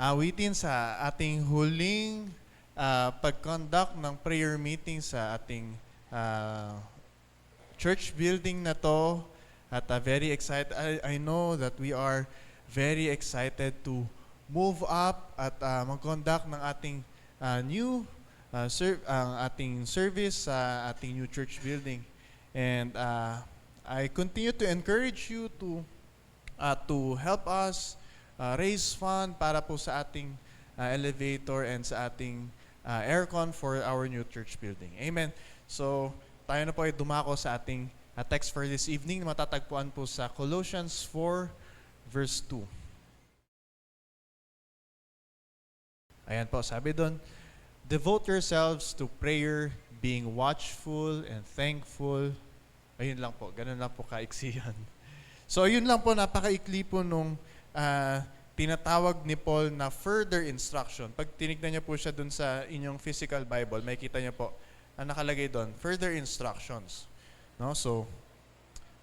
awitin sa ating huling pag-conduct ng prayer meeting sa ating church building na to. At very excited. I know that we are very excited to move up at mag-conduct ng ating new ating service sa ating new church building. And I continue to encourage you to help us raise fund para po sa ating elevator and sa ating aircon for our new church building. Amen. So, tayo na po ay dumako sa ating text for this evening. Matatagpuan po sa Colossians 4 verse 2. Ayan po, sabi doon, devote yourselves to prayer, being watchful and thankful. Ayun lang po, ganun lang po kaiksiyan. So, ayun lang po, napakaikli po nung tinatawag ni Paul na further instruction. Pag tinignan niyo po siya dun sa inyong physical Bible, may kita niyo po, nakalagay doon, further instructions. No? So,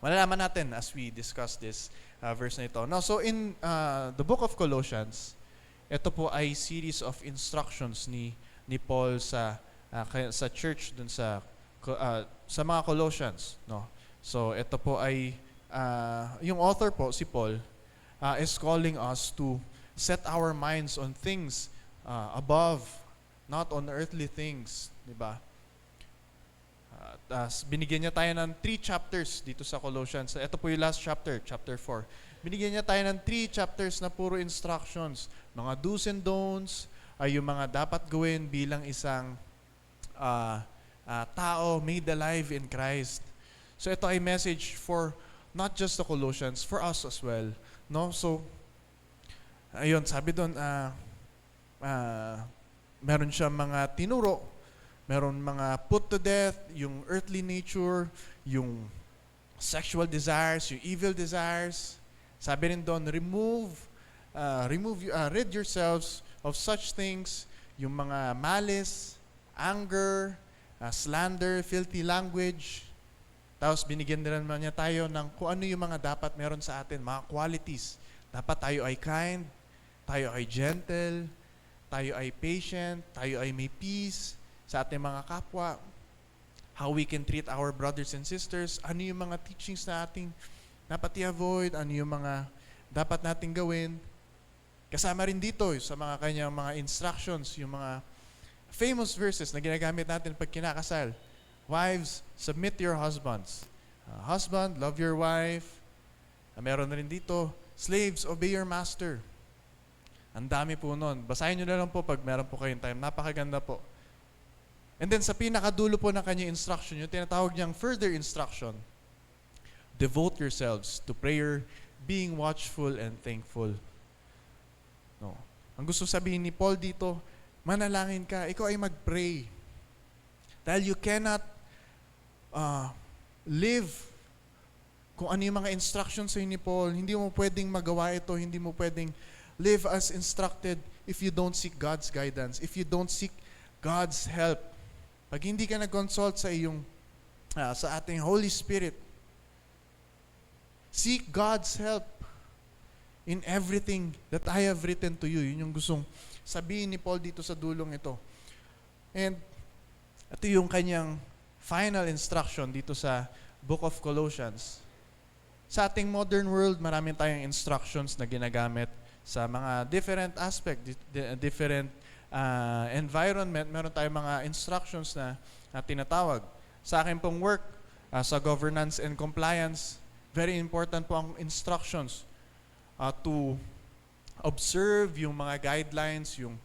malalaman natin as we discuss this verse na ito. No? So, in the book of Colossians, ito po ay series of instructions ni Paul sa church dun sa mga Colossians. No? So, ito po ay, yung author po, si Paul, is calling us to set our minds on things above, not on earthly things. Diba? Binigyan niya tayo ng 3 chapters dito sa Colossians. Ito po yung last chapter, chapter 4. Binigyan niya tayo ng 3 chapters na puro instructions. Mga do's and don'ts, ay yung mga dapat gawin bilang isang tao made alive in Christ. So ito ay message for not just the Colossians, for us as well. No? So, ayun, sabi doon, meron siya mga tinuro, meron mga put to death, yung earthly nature, yung sexual desires, yung evil desires. Sabi rin doon, rid yourselves of such things, yung mga malice, anger, slander, filthy language. Tapos binigyan din naman niya tayo ng kung ano yung mga dapat meron sa atin, mga qualities. Dapat tayo ay kind, tayo ay gentle, tayo ay patient, tayo ay may peace sa ating mga kapwa. How we can treat our brothers and sisters, ano yung mga teachings na ating dapat i-avoid, ano yung mga dapat nating gawin. Kasama rin dito sa mga kanyang mga instructions, yung mga famous verses na ginagamit natin pag kinakasal. Wives, submit to your husbands. Husband, love your wife. Meron na rin dito, slaves, obey your master. Ang dami po nun. Basahin nyo na lang po pag meron po kayong time. Napakaganda po. And then sa pinakadulo po ng kanyang instruction, yung tinatawag niyang further instruction, devote yourselves to prayer, being watchful and thankful. No. Ang gusto sabihin ni Paul dito, manalangin ka, ikaw ay mag-pray. Dahil you cannot live kung ano yung mga instructions sa ni Paul. Hindi mo pwedeng magawa ito, hindi mo pwedeng live as instructed if you don't seek God's guidance, if you don't seek God's help. Pag hindi ka nag-consult sa iyong, sa ating Holy Spirit, seek God's help in everything that I have written to you. Yun yung gustong sabihin ni Paul dito sa dulong ito. And ito yung kanyang final instruction dito sa Book of Colossians. Sa ating modern world, marami tayong instructions na ginagamit sa mga different aspect, different environment. Meron tayong mga instructions na tinatawag. Sa akin pong work, sa governance and compliance, very important po ang instructions to observe yung mga guidelines, yung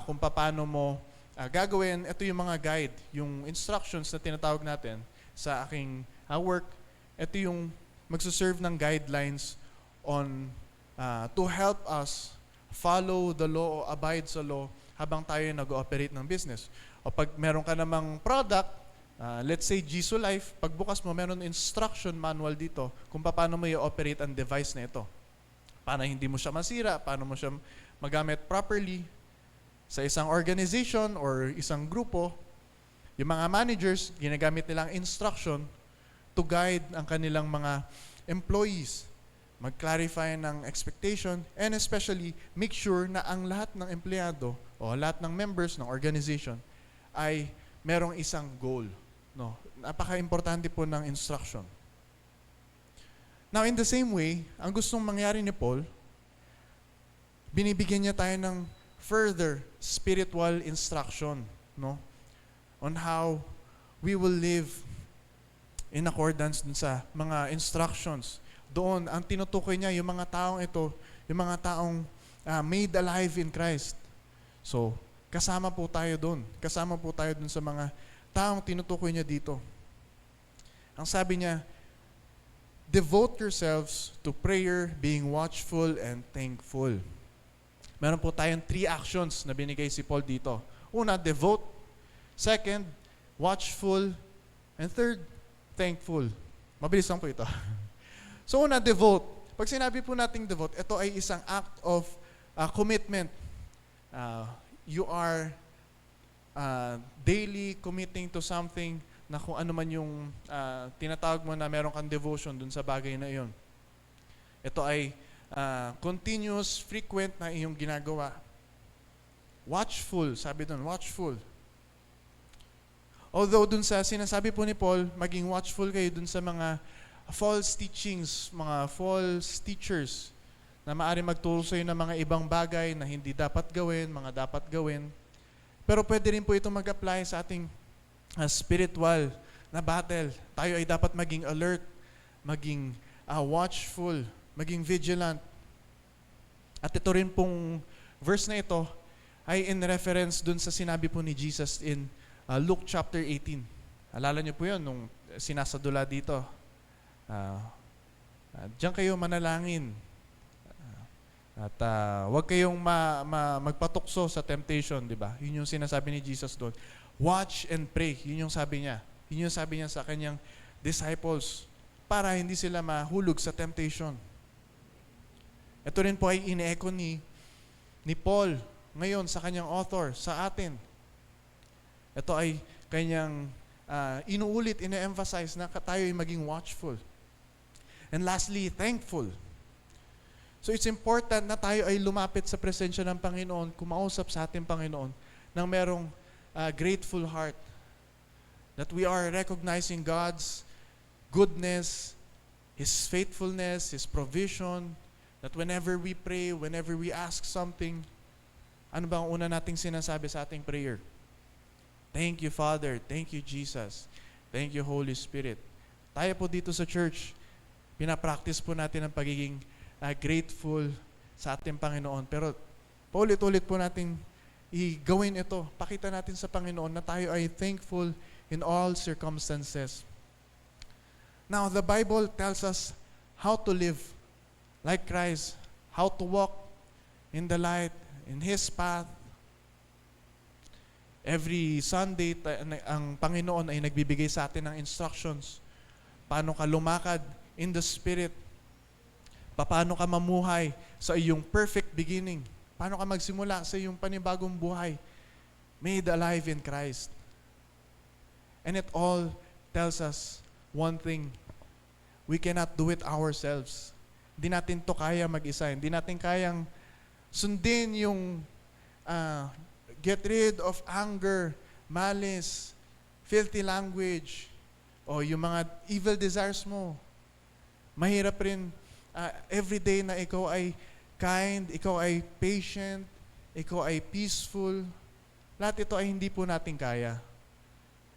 kung paano mo gagawin. Ito yung mga guide, yung instructions na tinatawag natin sa aking work. Ito yung magsuserve ng guidelines on to help us follow the law o abide sa law habang tayo nag-ooperate ng business. O pag meron ka namang product, let's say Jisu Life, pagbukas mo, meron instruction manual dito kung paano mo i-operate ang device na ito. Paano hindi mo siya masira, paano mo siya magamit properly. Sa isang organization or isang grupo, yung mga managers, ginagamit nilang instruction to guide ang kanilang mga employees. mag-clarify ng expectation, and especially make sure na ang lahat ng empleyado o lahat ng members ng organization ay merong isang goal. No? Napaka-importante po ng instruction. Now, in the same way, ang gustong mangyari ni Paul, binibigyan niya tayo ng further spiritual instruction, no? On how we will live in accordance dun sa mga instructions. Doon, ang tinutukoy niya, yung mga taong ito, yung mga taong made alive in Christ. So, kasama po tayo doon. Kasama po tayo doon sa mga taong tinutukoy niya dito. Ang sabi niya, devote yourselves to prayer, being watchful and thankful. Meron po tayong 3 actions na binigay si Paul dito. Una, devote. Second, watchful. And third, thankful. Mabilis lang po ito. So una, devote. Pag sinabi po nating devote, ito ay isang act of commitment. You are daily committing to something na kung ano man yung tinatawag mo na meron kang devotion dun sa bagay na iyon. Ito ay continuous, frequent na iyong ginagawa. Watchful, sabi dun, watchful. Although dun sa sinasabi po ni Paul, maging watchful kayo dun sa mga false teachings, mga false teachers na maaari magturo sa iyo ng mga ibang bagay na hindi dapat gawin, mga dapat gawin. Pero pwede rin po ito mag-apply sa ating spiritual na battle. Tayo ay dapat maging alert, maging watchful, maging vigilant. At ito rin pong verse na ito ay in reference dun sa sinabi po ni Jesus in Luke chapter 18. Alala niyo po yun nung sinasadula dito. Diyan kayo manalangin. At huwag kayong magpatukso sa temptation, di ba? Yun yung sinasabi ni Jesus doon. Watch and pray. Yun yung sabi niya. Yun yung sabi niya sa kanyang disciples para hindi sila mahulog sa temptation. Ito rin po ay ine-echo ni Paul ngayon sa kanyang author, sa atin. Ito ay kanyang inuulit, ine-emphasize na tayo ay maging watchful. And lastly, thankful. So it's important na tayo ay lumapit sa presensya ng Panginoon, kumausap sa ating Panginoon, nang merong grateful heart. That we are recognizing God's goodness, His faithfulness, His provision, that whenever we pray, whenever we ask something, ano ba ang una nating sinasabi sa ating prayer? Thank you, Father. Thank you, Jesus. Thank you, Holy Spirit. Tayo po dito sa church, pinapractice po natin ang pagiging grateful sa ating Panginoon. Pero paulit-ulit po natin gawin ito. Pakita natin sa Panginoon na tayo ay thankful in all circumstances. Now, the Bible tells us how to live like Christ, how to walk in the light, in His path. Every Sunday, ang Panginoon ay nagbibigay sa atin ng instructions. Paano ka lumakad in the Spirit? Paano ka mamuhay sa iyong perfect beginning? Paano ka magsimula sa iyong panibagong buhay? Made alive in Christ. And it all tells us one thing. We cannot do it ourselves. Hindi natin to kaya mag-isa. Hindi natin kayang sundin yung get rid of anger, malice, filthy language, o yung mga evil desires mo. Mahirap rin everyday na ikaw ay kind, ikaw ay patient, ikaw ay peaceful. Lahat ito ay hindi po natin kaya.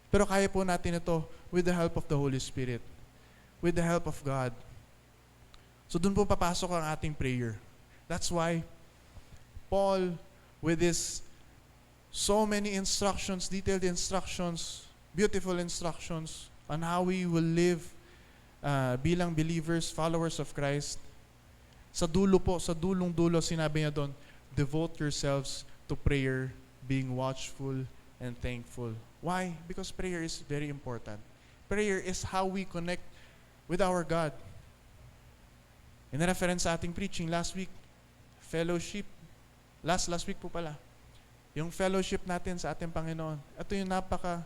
Pero kaya po natin ito with the help of the Holy Spirit, with the help of God. So doon po papasok ang ating prayer. That's why Paul, with his so many instructions, detailed instructions, beautiful instructions on how we will live bilang believers, followers of Christ. Sa dulo po, sa dulong-dulo, sinabi niya doon, devote yourselves to prayer, being watchful and thankful. Why? Because prayer is very important. Prayer is how we connect with our God. In reference sa ating preaching last week, fellowship, last week po pala, yung fellowship natin sa ating Panginoon. Ito yung napaka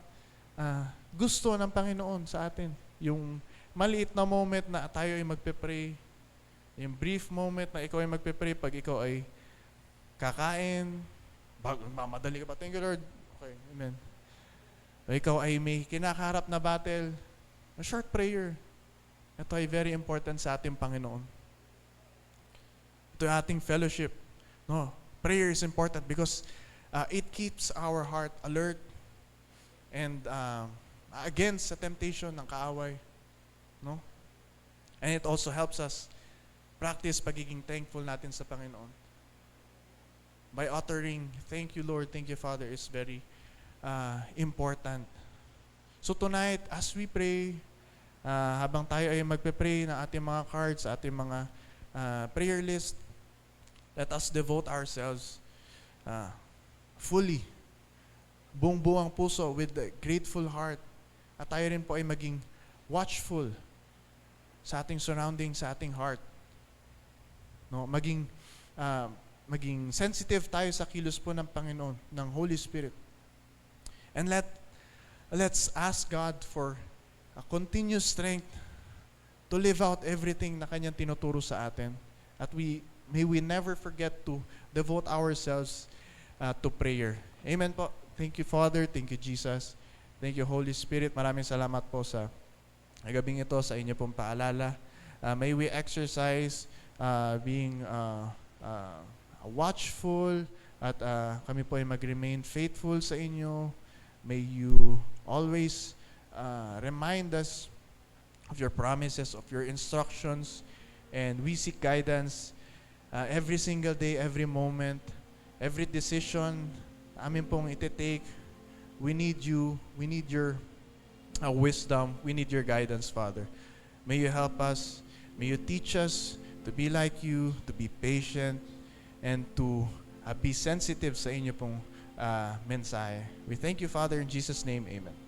gusto ng Panginoon sa atin. Yung maliit na moment na tayo ay magpe-pray, Yung brief moment na ikaw ay magpe-pray pag ikaw ay kakain, mamadali ka pa, thank you Lord, okay, amen. O ikaw ay may kinakaharap na battle, a short prayer. Ito ay very important sa ating Panginoon. Ito ay ating fellowship. No, prayer is important because it keeps our heart alert and against sa temptation ng kaaway. No? And it also helps us practice pagiging thankful natin sa Panginoon. By uttering, thank you Lord, thank you Father, is very important. So tonight, as we pray, habang tayo ay magpe-pray na ating mga cards, ating mga prayer list, let us devote ourselves fully, buong-buong puso, with a grateful heart. At tayo rin po ay maging watchful sa ating surrounding, sa ating heart. No, maging sensitive tayo sa kilos po ng Panginoon, ng Holy Spirit. And let's ask God for a continuous strength to live out everything na Kanyang tinuturo sa atin. At may we never forget to devote ourselves to prayer. Amen po. Thank you, Father. Thank you, Jesus. Thank you, Holy Spirit. Maraming salamat po sa gabing ito, sa inyo pong paalala. May we exercise being watchful at kami po ay mag-remain faithful sa inyo. May you always remind us of your promises, of your instructions, and we seek guidance every single day, every moment, every decision amin pong iti-take. We need you, we need your wisdom, we need your guidance, Father. May you help us, may you teach us to be like you, to be patient, and to be sensitive sa inyo pong mensahe. We thank you, Father, in Jesus' name, amen.